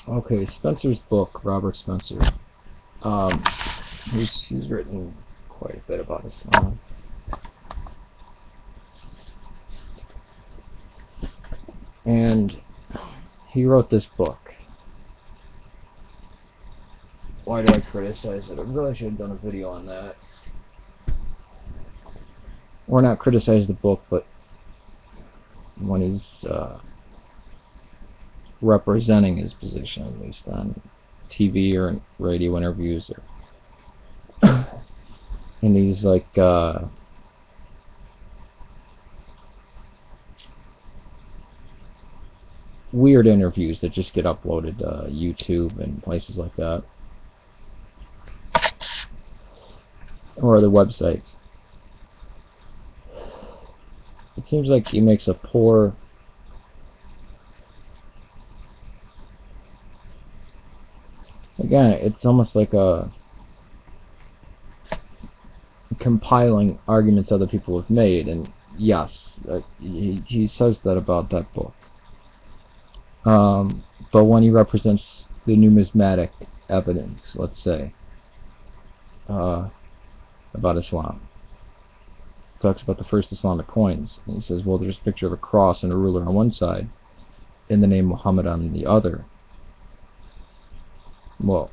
Okay, Spencer's book, Robert Spencer. Um, he's written quite a bit about Islam. And he wrote this book. Why do I criticize it? I really should have done a video on that. Or not criticize the book, but when he's representing his position, at least on TV or radio interviews, or and he's like weird interviews that just get uploaded to YouTube and places like that, or other websites. It seems like he makes a poor it's almost like a compiling arguments other people have made, and yes, he says that about that book. But when he represents the numismatic evidence, let's say, about Islam, talks about the first Islamic coins, and he says, well, there's a picture of a cross and a ruler on one side and the name Muhammad on the other. Well,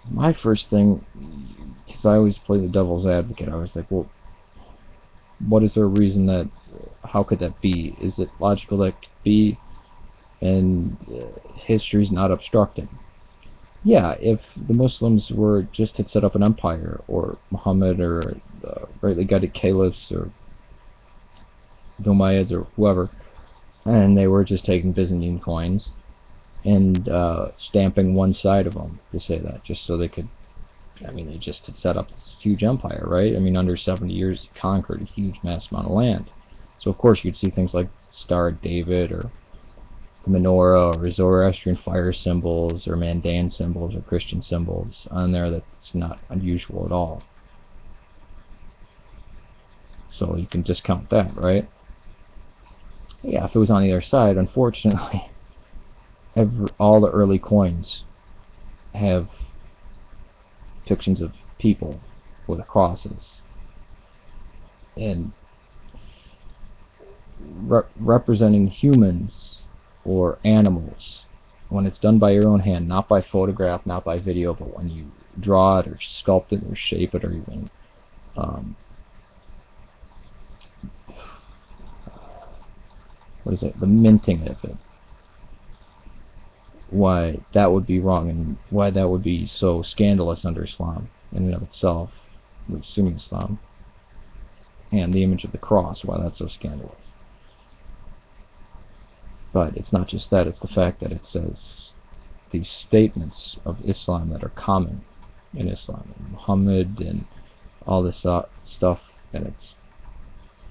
my first thing, because I always play the devil's advocate, I was like, well, what is there a reason that, how could that be? Is it logical that could be, and history's not obstructing? Yeah, if the Muslims were just had set up an empire, or Muhammad, or the rightly guided caliphs, or the Umayyads, or whoever, and they were just taking Byzantine coins and stamping one side of them to say that, just so they could, I mean, they just had set up this huge empire, right? I mean, under 70 years, conquered a huge mass amount of land. So, of course, you'd see things like Star of David, or the menorah, or Zoroastrian fire symbols, or Mandan symbols, or Christian symbols on there. That's not unusual at all. So you can discount that, right? Yeah, if it was on the other side, unfortunately, all the early coins have depictions of people with crosses, and representing humans or animals, when it's done by your own hand, not by photograph, not by video, but when you draw it or sculpt it or shape it, or even what is it, the minting of it, why that would be wrong, and why that would be so scandalous under Islam in and of itself, with Sunni Islam, and the image of the cross, why that's so scandalous. But it's not just that, it's the fact that it says these statements of Islam that are common in Islam, and Muhammad, and all this stuff, and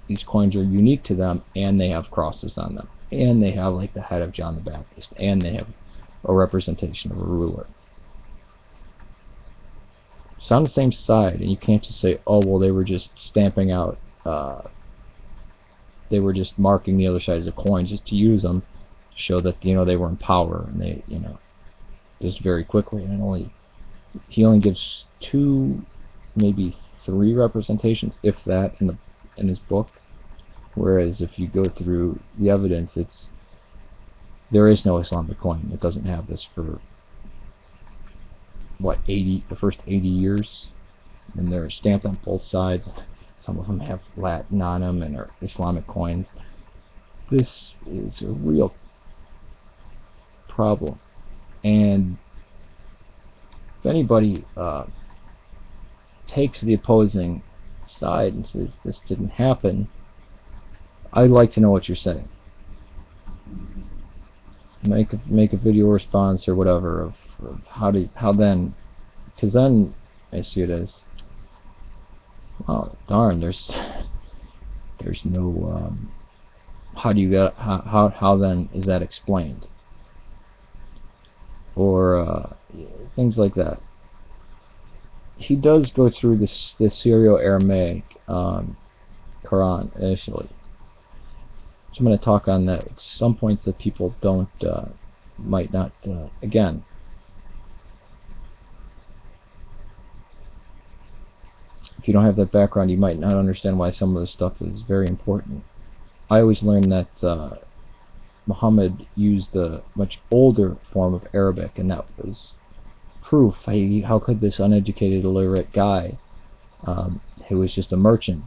these coins are unique to them, and they have crosses on them, and they have like the head of John the Baptist, and they have a representation of a ruler. It's on the same side, and you can't just say, oh, well, they were just stamping out, they were just marking the other side of the coin just to use them to show that, you know, they were in power, and they, you know, just very quickly. And he only gives 2, maybe 3 representations, if that, in his book. Whereas if you go through the evidence, there is no Islamic coin. It doesn't have this for what, the first 80 years, and they're stamped on both sides. Some of them have Latin on them and are Islamic coins. This is a real problem, and if anybody takes the opposing side and says this didn't happen, I'd like to know what you're saying. Make a video response or whatever of how then, because then I see it as, oh darn, there's no how then is that explained, or things like that. He does go through this Syro-Aramaic Quran initially. So I'm going to talk on that. Some points that people don't might not, again, if you don't have that background, you might not understand why some of this stuff is very important. I always learned that Muhammad used a much older form of Arabic, and that was proof. How could this uneducated, illiterate guy, who was just a merchant,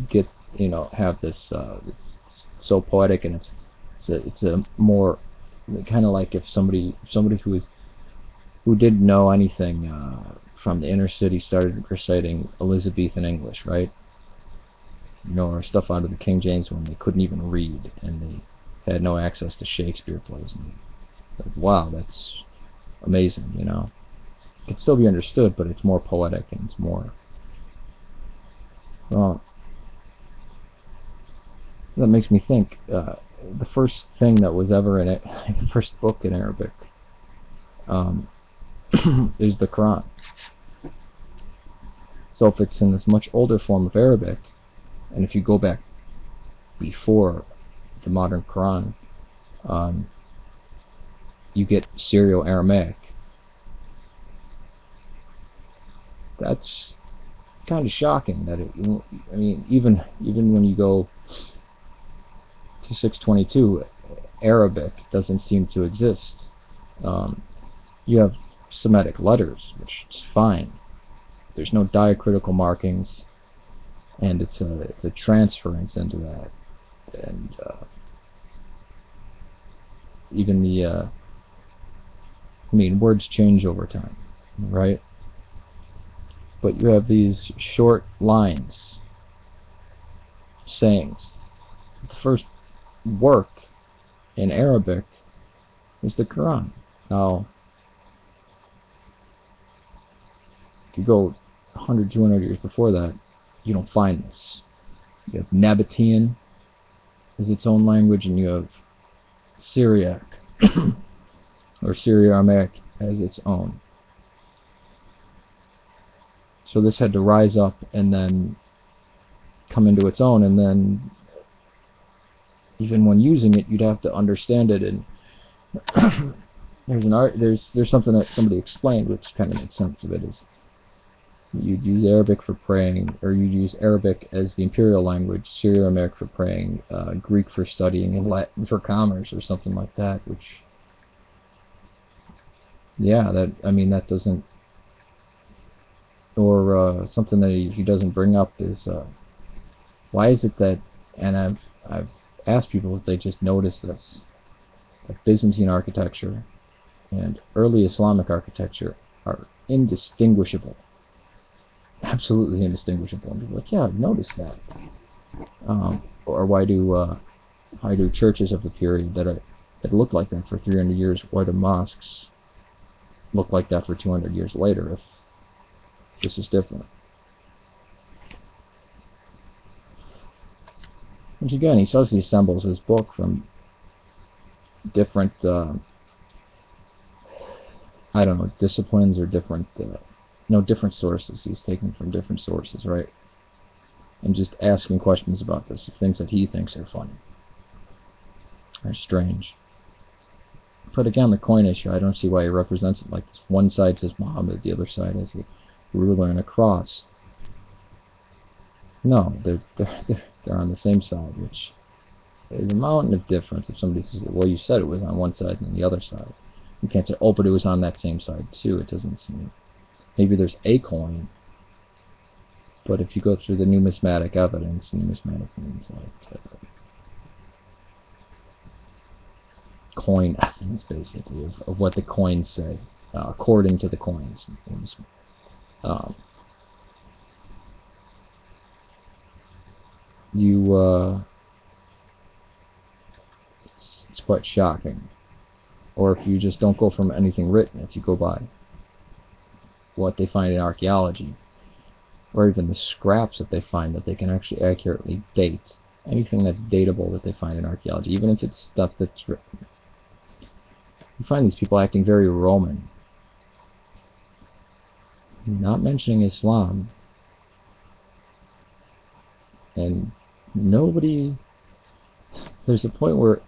get, have this, it's so poetic, and it's a more kind of like if somebody who didn't know anything from the inner city started reciting Elizabethan English, right? Or stuff out of the King James when they couldn't even read and they had no access to Shakespeare plays. And like, wow, that's amazing, It can still be understood, but it's more poetic and it's more. Well, that makes me think. The first thing that was ever in it, the first book in Arabic, is the Quran. So if it's in this much older form of Arabic, and if you go back before the modern Quran, you get Syro-Aramaic. That's kind of shocking. That even when you go to 622, Arabic doesn't seem to exist. You have Semitic letters, which is fine. There's no diacritical markings, and it's a transference into that, and even the words change over time, right? But you have these short lines, sayings. The first work in Arabic is the Quran. Now, if you go 100, 200 years before that, you don't find this. You have Nabatean as its own language, and you have Syriac or Syro-Aramaic as its own. So this had to rise up and then come into its own, and then even when using it, you'd have to understand it. And there's something that somebody explained, which kind of makes sense of it. Is you'd use Arabic for praying, or you'd use Arabic as the imperial language, Syro-Aramaic for praying, Greek for studying, and Latin for commerce, or something like that. Which, yeah, that doesn't. Or something that he doesn't bring up is why is it that, and I've asked people if they just notice this, that Byzantine architecture and early Islamic architecture are indistinguishable, absolutely indistinguishable. And people are like, yeah, I've noticed that. Or why do churches of the period that looked like that for 300 years, why do mosques look like that for 200 years later? If this is different. Which again, he says he assembles his book from different, disciplines or different, different sources. He's taken from different sources, right? And just asking questions about this, things that he thinks are funny or strange. But again, the coin issue, I don't see why he represents it like this. One side says Muhammad, the other side has a ruler and a cross. No, they're on the same side, which is a mountain of difference. If somebody says, well, you said it was on one side and the other side, you can't say, oh, but it was on that same side too. It doesn't seem. Maybe there's a coin, but if you go through the numismatic evidence, numismatic means like coin evidence, basically, of what the coins say, according to the coins. It's quite shocking. Or if you just don't go from anything written, if you go by what they find in archaeology, or even the scraps that they find that they can actually accurately date, anything that's datable that they find in archaeology, even if it's stuff that's written. You find these people acting very Roman. Not mentioning Islam. And nobody... There's a point where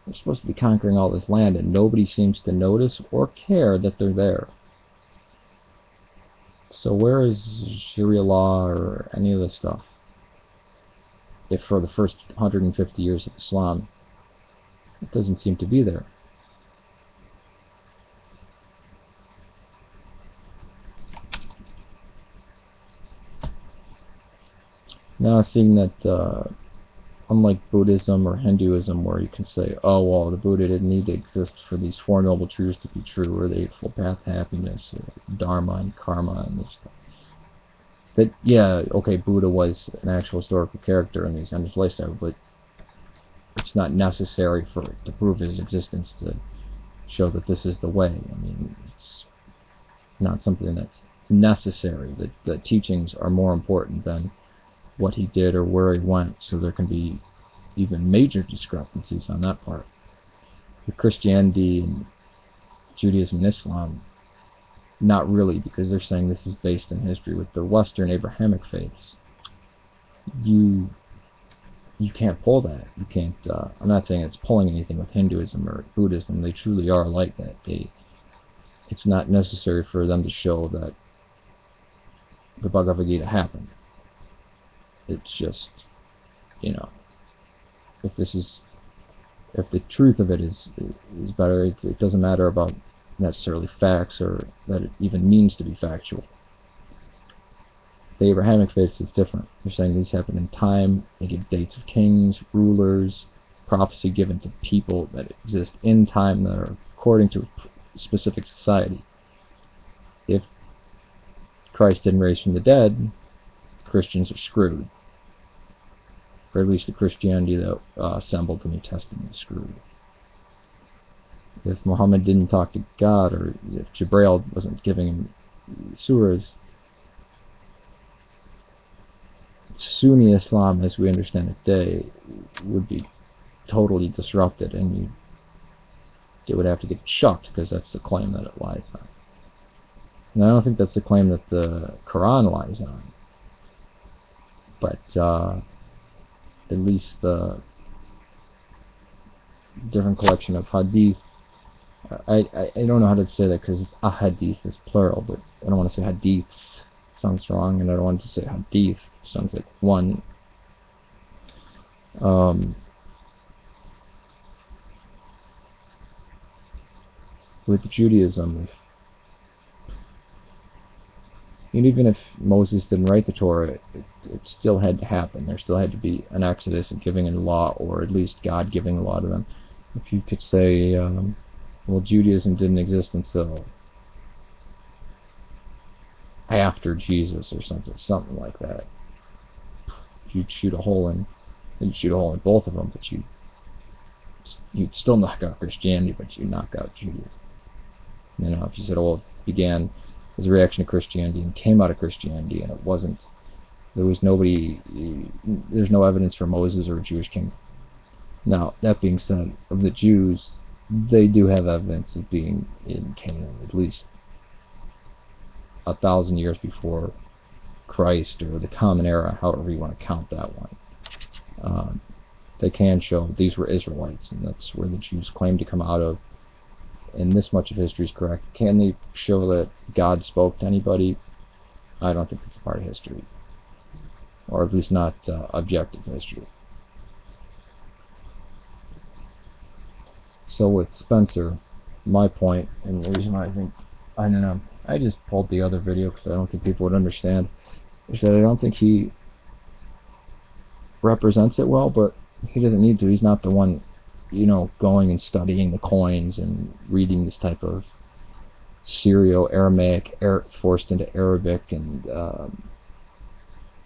They're supposed to be conquering all this land, and nobody seems to notice or care that they're there. So where is Sharia law or any of this stuff? If for the first 150 years of Islam, it doesn't seem to be there. Now seeing that unlike Buddhism or Hinduism, where you can say, oh, well, the Buddha didn't need to exist for these Four Noble Truths to be true, or the Eightfold Path to Happiness, or Dharma and Karma and this stuff. That, yeah, okay, Buddha was an actual historical character in his lifestyle, but it's not necessary for it to prove his existence to show that this is the way. I mean, it's not something that's necessary. The teachings are more important than what he did or where he went, so there can be even major discrepancies on that part. With Christianity and Judaism and Islam, not really, because they're saying this is based in history. With the Western Abrahamic faiths, you can't pull that. You can't. I'm not saying it's pulling anything with Hinduism or Buddhism. They truly are like that. It's not necessary for them to show that the Bhagavad Gita happened. It's just, if the truth of it is better, it doesn't matter about necessarily facts or that it even means to be factual. The Abrahamic faith is different. They're saying these happen in time. They give dates of kings, rulers, prophecy given to people that exist in time that are according to a specific society. If Christ didn't raise from the dead, Christians are screwed. Or at least the Christianity that assembled the New Testament is screwed. If Muhammad didn't talk to God, or if Jibreel wasn't giving him surahs, Sunni Islam, as we understand it today, would be totally disrupted, and it would have to get chucked, because that's the claim that it lies on. And I don't think that's the claim that the Quran lies on. But at least the different collection of hadith. I don't know how to say that, because ahadith is plural, but I don't want to say hadiths. It sounds wrong, and I don't want to say hadith. It sounds like one. With Judaism, even if Moses didn't write the Torah, it still had to happen. There still had to be an exodus and giving in law, or at least God giving a law to them. If you could say, well, Judaism didn't exist until after Jesus or something like that, you'd shoot a hole in both of them, but you'd still knock out Christianity, but you'd knock out Judaism. If you said, well, it began as a reaction to Christianity and came out of Christianity, and there's no evidence for Moses or a Jewish king. Now, that being said, of the Jews, they do have evidence of being in Canaan, at least 1,000 years before Christ, or the Common Era, however you want to count that one. They can show these were Israelites, and that's where the Jews claim to come out of, and this much of history is correct. Can they show that God spoke to anybody? I don't think it's a part of history, or at least not objective history. So with Spencer, my point, and the reason why I just pulled the other video because I don't think people would understand, is that I don't think he represents it well, but he doesn't need to. He's not the one, going and studying the coins and reading this type of Syro-Aramaic forced into Arabic, and on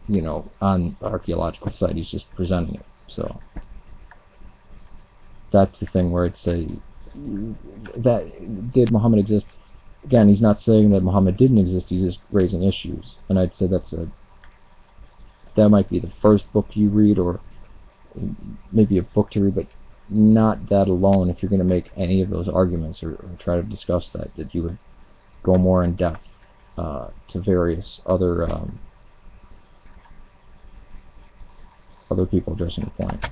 the archaeological site he's just presenting it. So that's the thing where I'd say, that did Muhammad exist? Again, he's not saying that Muhammad didn't exist, he's just raising issues. And I'd say that might be the first book you read, or maybe a book to read, but not that alone. If you're going to make any of those arguments or try to discuss that you would go more in depth to various other people addressing the point.